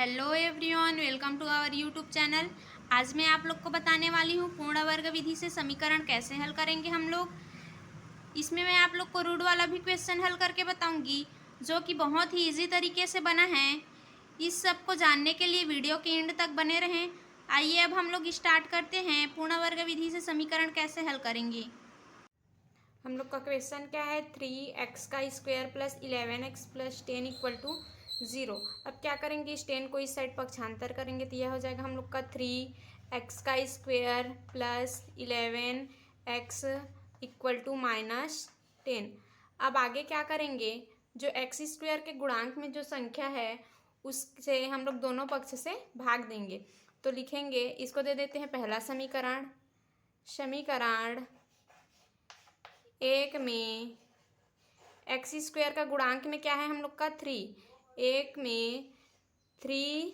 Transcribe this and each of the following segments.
Hello everyone, welcome to our YouTube channel. आज मैं आप लोग को बताने वाली हूँ पूर्ण वर्ग विधि से समीकरण कैसे हल करेंगे हम लोग। इसमें मैं आप लोग को रूट वाला भी क्वेश्चन हल करके बताऊंगी, जो कि बहुत ही इजी तरीके से बना है। इस सब को जानने के लिए वीडियो के एंड तक बने रहें। आइए अब हम लोग स्टार्ट करते हैं, पूर्ण वर्ग विधि से समीकरण कैसे हल करेंगे। हम लोग का क्वेश्चन क्या है, 3x² plus 11x plus 10 equal to 0। अब क्या करेंगे, इस 10 को इस साइड पक्षांतर करेंगे तो यह हो जाएगा हम लोग का 3x² plus 11x equal to -10। अब आगे क्या करेंगे, जो x² के गुणांक में जो संख्या है उससे हम लोग दोनों पक्ष से भाग देंगे। तो लिखेंगे, इसको दे देते हैं पहला समीकरण। समीकरण 1 में x² का गुणांक में क्या है हम लोग का 3। 1 में 3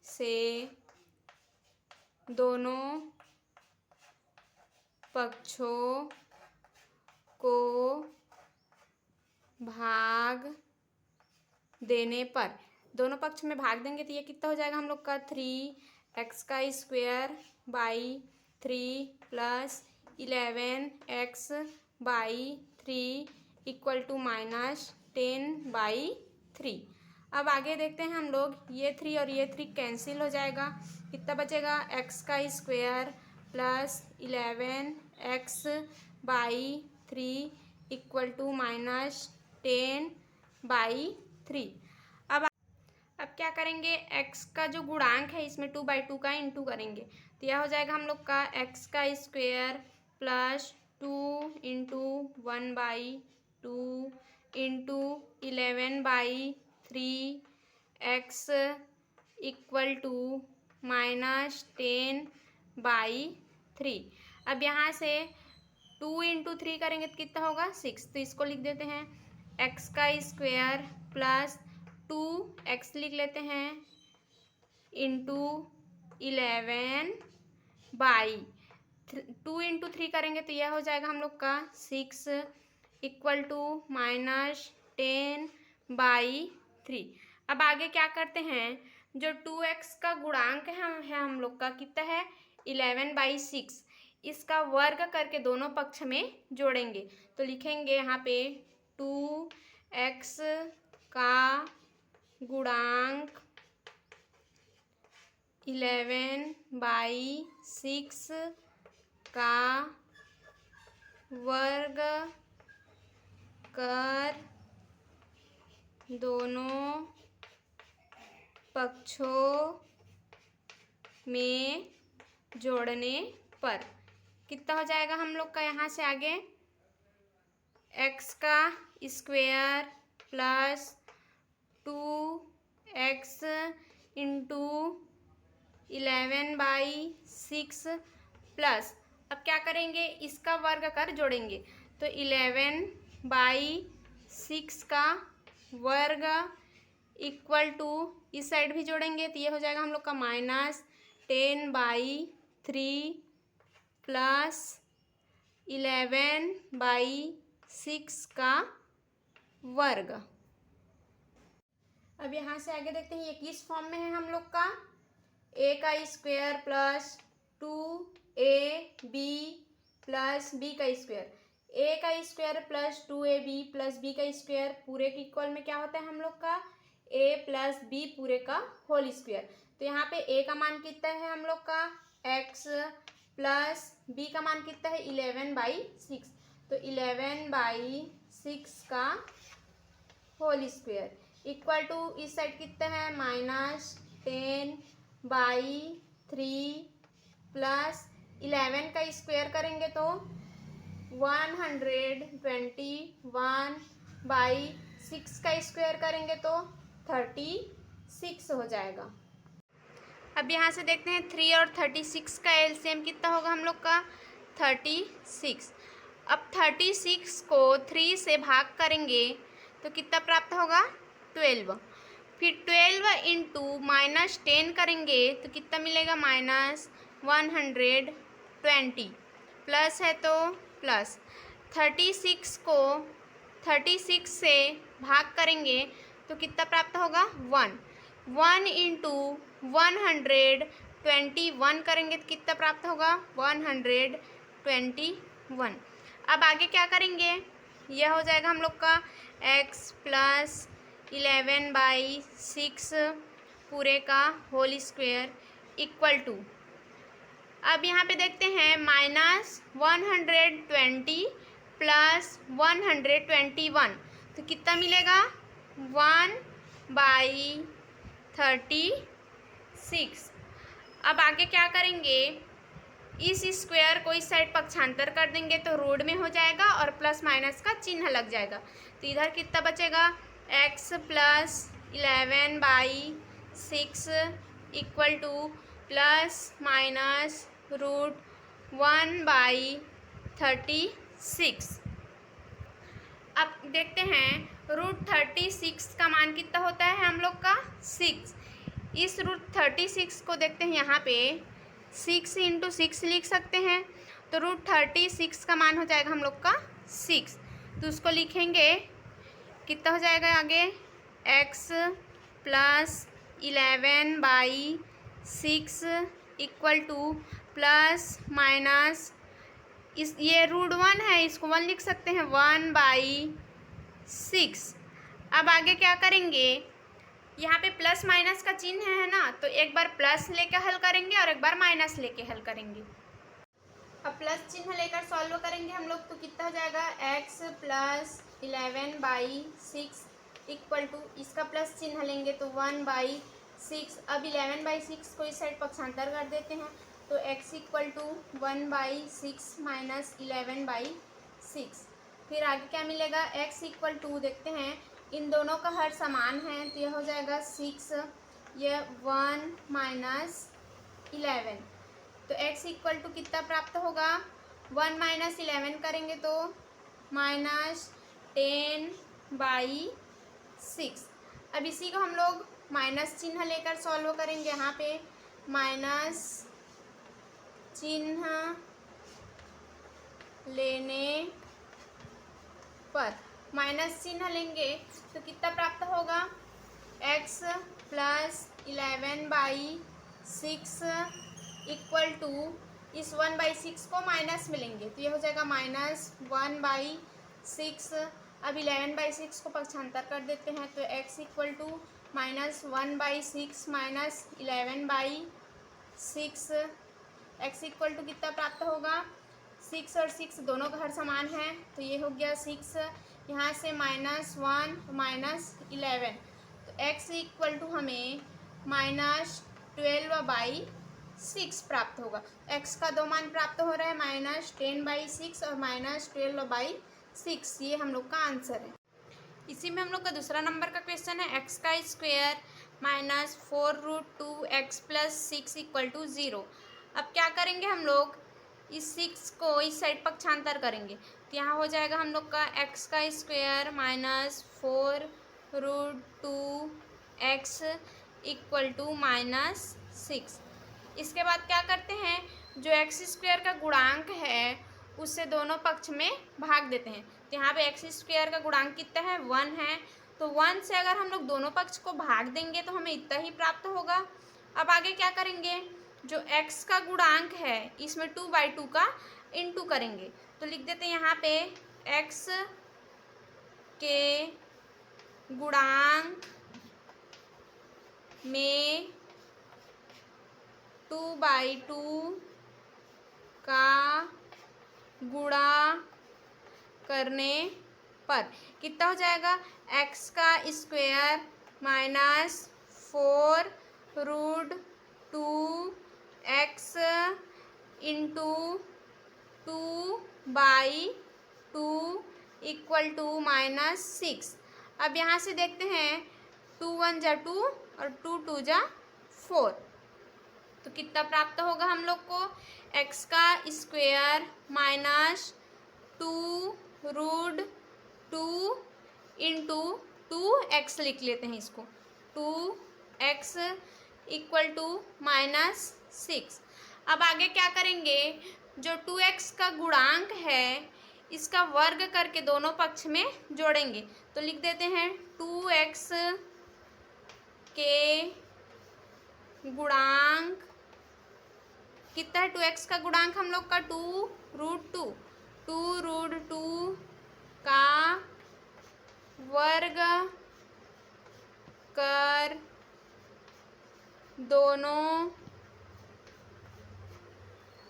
से दोनों पक्षों को भाग देने पर, दोनों पक्ष में भाग देंगे तो ये कितना हो जाएगा हम लोग का 3x² by 3 plus 11x by 3 equal to -10/3। अब आगे देखते हैं हम लोग, ये 3 और ये 3 कैंसिल हो जाएगा। कितना बचेगा, x² plus 11x by 3 equal to -10/3। अब क्या करेंगे, x का जो गुणांक है इसमें 2/2 का इंटू करेंगे तो यह हो जाएगा हम लोग का x² plus 2 into 1/2 into 11/3 x equal to -10/3। अब यहाँ से 2 इंटू 3 करेंगे तो कितना होगा 6। तो इसको लिख देते हैं x² प्लस 2x लिख लेते हैं इंटू 11/2 इंटू 3 करेंगे तो यह हो जाएगा हम लोग का 6 इक्वल टू -10/3। अब आगे क्या करते हैं, जो 2x का गुणांक है हम लोग का कितना है 11/6। इसका वर्ग करके दोनों पक्ष में जोड़ेंगे तो लिखेंगे यहाँ पे 2x का गुणांक 11/6 का वर्ग कर दोनों पक्षों में जोड़ने पर कितना हो जाएगा हम लोग का, यहाँ से आगे x का square plus 2x into 11/6 plus, अब क्या करेंगे, इसका वर्ग कर जोड़ेंगे तो 11/6 का वर्ग इक्वल टू, इस साइड भी जोड़ेंगे तो ये हो जाएगा हम लोग का -10/3 प्लस 11/6 का वर्ग। अब यहाँ से आगे देखते हैं ये किस फॉर्म में है हम लोग का, a² plus 2ab plus b²। a² plus 2ab plus b² पूरे के इक्वल में क्या होता है हम लोग का a प्लस b पूरे का होल स्क्वायर। तो यहाँ पे a का मान कितना है हम लोग का x प्लस b का मान कितना है 11/6। तो 11/6 का होल स्क्वायर इक्वल टू, इस साइड कितना है -10/3 प्लस 11 का स्क्वायर करेंगे तो 121/6 का स्क्वायर करेंगे तो 36 हो जाएगा। अब यहाँ से देखते हैं 3 और 36 का एलसीएम कितना होगा हम लोग का 36। अब 36 को 3 से भाग करेंगे तो कितना प्राप्त होगा 12। फिर 12 इंटू -10 करेंगे तो कितना मिलेगा -120 प्लस है तो प्लस 36 को 36 से भाग करेंगे तो कितना प्राप्त होगा 1। 1 इंटू 121 करेंगे तो कितना प्राप्त होगा 121। अब आगे क्या करेंगे, यह हो जाएगा हम लोग का x प्लस 11/6 पूरे का होल स्क्वायर इक्वल टू, अब यहाँ पे देखते हैं -120 प्लस 121 तो कितना मिलेगा 1/36। अब आगे क्या करेंगे, इस स्क्वायर को इस साइड पक्षांतर कर देंगे तो रूट में हो जाएगा और प्लस माइनस का चिन्ह लग जाएगा, तो इधर कितना बचेगा x plus 11/6 equal to plus minus root 1/36। अब देखते हैं √36 का मान कितना होता है हम लोग का 6। इस √36 को देखते हैं यहाँ पे 6 इंटू 6 लिख सकते हैं, तो √36 का मान हो जाएगा हम लोग का 6, तो उसको लिखेंगे कितना हो जाएगा आगे x plus 11/6 equal to plus minus इस ये √1 है, इसको 1 लिख सकते हैं 1/6। अब आगे क्या करेंगे, यहाँ पे प्लस माइनस का चिन्ह है ना, तो एक बार प्लस लेके हल करेंगे और एक बार माइनस लेके हल करेंगे। अब प्लस चिन्ह लेकर सॉल्व करेंगे हम लोग तो कितना हो जाएगा x प्लस 11/6 इक्वल टू, इसका प्लस चिन्ह लेंगे तो 1/6। अब 11/6 को इस साइड पक्षांतर कर देते हैं तो x इक्वल टू 1/6 माइनस 11/6। फिर आगे क्या मिलेगा x इक्वल टू, देखते हैं इन दोनों का हर समान है तो यह हो जाएगा 6, यह 1 माइनस 11, तो x इक्वल टू कितना प्राप्त होगा 1 माइनस 11 करेंगे तो -10/6। अब इसी को हम लोग माइनस चिन्ह लेकर सॉल्व करेंगे, यहाँ पे माइनस चिन्ह लेने पर माइनस चिन्ह लेंगे तो कितना प्राप्त होगा x प्लस 11/6 इक्वल टू, इस 1/6 को माइनस में लेंगे तो ये हो जाएगा -1/6। अब 11/6 को पक्षांतर कर देते हैं तो x equal to -1/6 minus 11/6, x equal to कितना प्राप्त होगा 6 और 6 दोनों का हर समान है तो ये हो गया 6, यहाँ से -1 -11 तो x इक्वल टू हमें -12/6 प्राप्त होगा। x का दो मान प्राप्त हो रहा है -10/6 और -12/6, ये हम लोग का आंसर है। इसी में हम लोग का दूसरा नंबर का क्वेश्चन है x का square -4√2x plus 6 equal to 0। अब क्या करेंगे हम लोग, इस 6 को इस साइड पक्षांतर करेंगे तो यहाँ हो जाएगा हम लोग का x का स्क्वायर -4√2x इक्वल टू -6। इसके बाद क्या करते हैं, जो x स्क्वायर का गुणांक है उससे दोनों पक्ष में भाग देते हैं, तो यहाँ पे x स्क्वायर का गुणांक कितना है 1 है, तो 1 से अगर हम लोग दोनों पक्ष को भाग देंगे तो हमें इतना ही प्राप्त होगा। अब आगे क्या करेंगे, जो x का गुणांक है इसमें 2/2 का इंटू करेंगे तो लिख देते हैं यहाँ पे x के गुणांक में 2/2 का गुणा करने पर कितना हो जाएगा x का square -4√2x into 2/2 equal to -6। अब यहाँ से देखते हैं 2 1 जा 2 और 2 2 जा 4, तो कितना प्राप्त होगा हम लोग को x का स्क्वायर -2√2 इंटू 2x लिख लेते हैं इसको 2x इक्वल टू -6। अब आगे क्या करेंगे, जो 2x का गुणांक है इसका वर्ग करके दोनों पक्ष में जोड़ेंगे तो लिख देते हैं 2x के गुणांक कितना है, 2x का गुणांक हम लोग का 2√2, 2√2 का वर्ग कर दोनों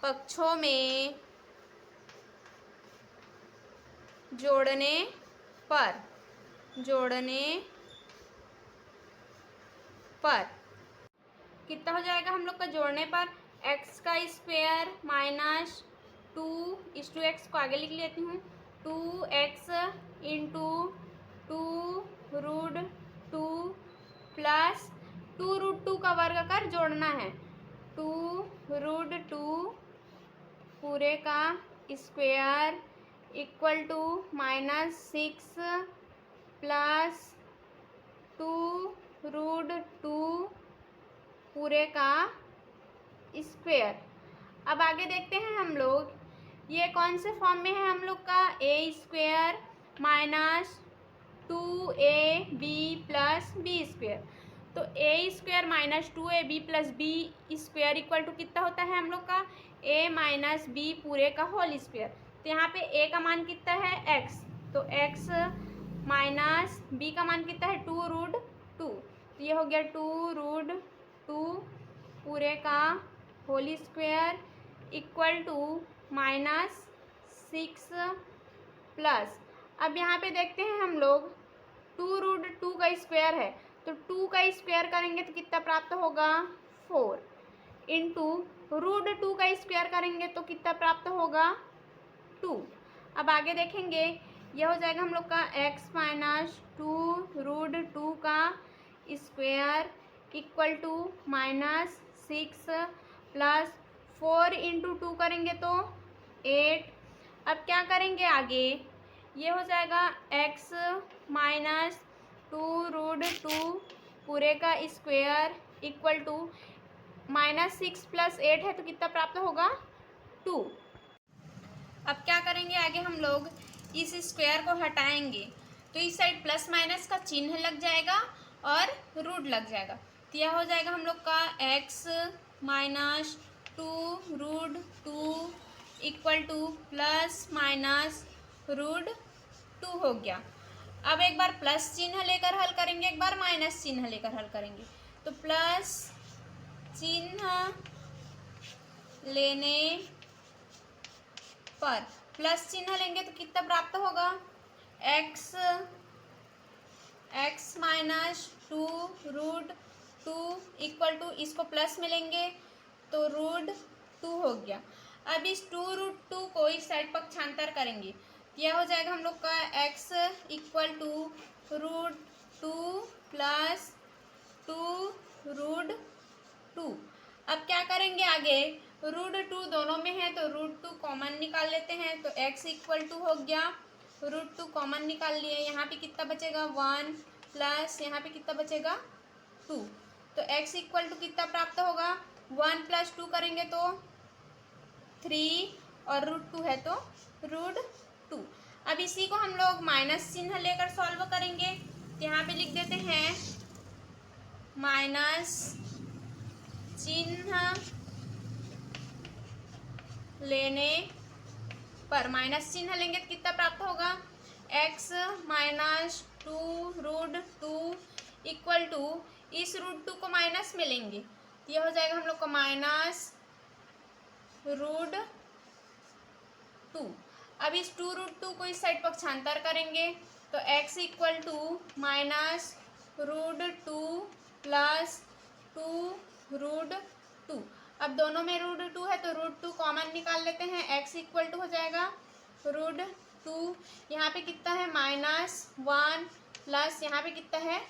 पक्षों में जोड़ने पर कितना हो जाएगा हम लोग का जोड़ने पर, x का स्क्वायर माइनस 2 को आगे लिख लेती हूँ, 2x इंटू 2√2 प्लस 2√2 का वर्ग कर जोड़ना है, 2√2 पूरे का स्क्वायर इक्वल टू -6 प्लस 2√2 पूरे का स्क्वायर। अब आगे देखते हैं हम लोग, ये कौन से फॉर्म में है हम लोग का, a² minus 2ab plus b²। तो a² minus 2ab plus b² equal to कितना होता है हम लोग का, a माइनस b पूरे का होल स्क्वायर। तो यहाँ पे a का मान कितना है x, तो x माइनस b का मान कितना है 2√2, तो ये हो गया 2√2 पूरे का whole square equal to -6 plus, अब यहाँ पे देखते हैं हम लोग 2√2 का स्क्वायर है, तो 2 का स्क्वायर करेंगे तो कितना प्राप्त होगा 4 इंटू √2 का स्क्वायर करेंगे तो कितना प्राप्त होगा 2। अब आगे देखेंगे, यह हो जाएगा हम लोग का x माइनस 2√2 का square equal to -6 plus 4 into 2 करेंगे तो 8। अब क्या करेंगे आगे, ये हो जाएगा x माइनस 2√2 पूरे का स्क्वायर इक्वल टू -6 प्लस 8 है तो कितना प्राप्त होगा 2। अब क्या करेंगे आगे हम लोग, इस स्क्वायर को हटाएंगे तो इस साइड प्लस माइनस का चिन्ह लग जाएगा और रूट लग जाएगा, तो यह हो जाएगा हम लोग का x minus 2√2 equal to plus minus √2 हो गया। अब एक बार प्लस चिन्ह लेकर हल करेंगे, एक बार माइनस चिन्ह लेकर हल करेंगे, तो प्लस चिन्ह लेने पर, प्लस चिन्ह लेंगे तो कितना प्राप्त होगा, x माइनस 2√2 इक्वल टू, इसको प्लस में लेंगे तो √2 हो गया। अब इस 2√2 को इस साइड पक्षांतर करेंगे, यह हो जाएगा हम लोग का x इक्वल टू √2 प्लस 2√2। अब क्या करेंगे आगे, √2 दोनों में है तो √2 कॉमन निकाल लेते हैं, तो x इक्वल टू हो गया √2 कॉमन निकाल लिए, यहाँ पे कितना बचेगा 1 प्लस यहाँ पे कितना बचेगा 2, तो x इक्वल टू कितना प्राप्त होगा 1 प्लस 2 करेंगे तो 3 और √2 है तो √2। अब इसी को हम लोग माइनस चिन्ह लेकर सॉल्व करेंगे, तो यहाँ पे लिख देते हैं माइनस चिन्ह लेने पर, माइनस चिन्ह लेंगे तो कितना प्राप्त होगा, x माइनस 2√2 इक्वल टू, इस √2 को माइनस में लेंगे तो यह हो जाएगा हम लोग को माइनस √2। अब इस 2√2 को इस साइड पक्षांतर करेंगे तो x equal to minus √2 plus 2√2। अब दोनों में √2 है तो √2 कॉमन निकाल लेते हैं, x इक्वल टू हो जाएगा √2, यहाँ पे कितना है -1 प्लस यहाँ पे कितना है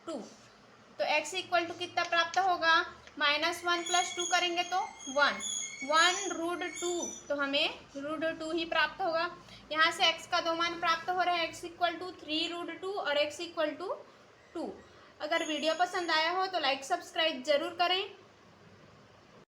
2, तो x इक्वल टू कितना प्राप्त होगा, -1 प्लस 2 करेंगे तो 1 √2, तो हमें √2 ही प्राप्त होगा। यहाँ से x का दो मान प्राप्त हो रहा है, x इक्वल टू 3√2 और x इक्वल टू 2। अगर वीडियो पसंद आया हो तो लाइक सब्सक्राइब जरूर करें।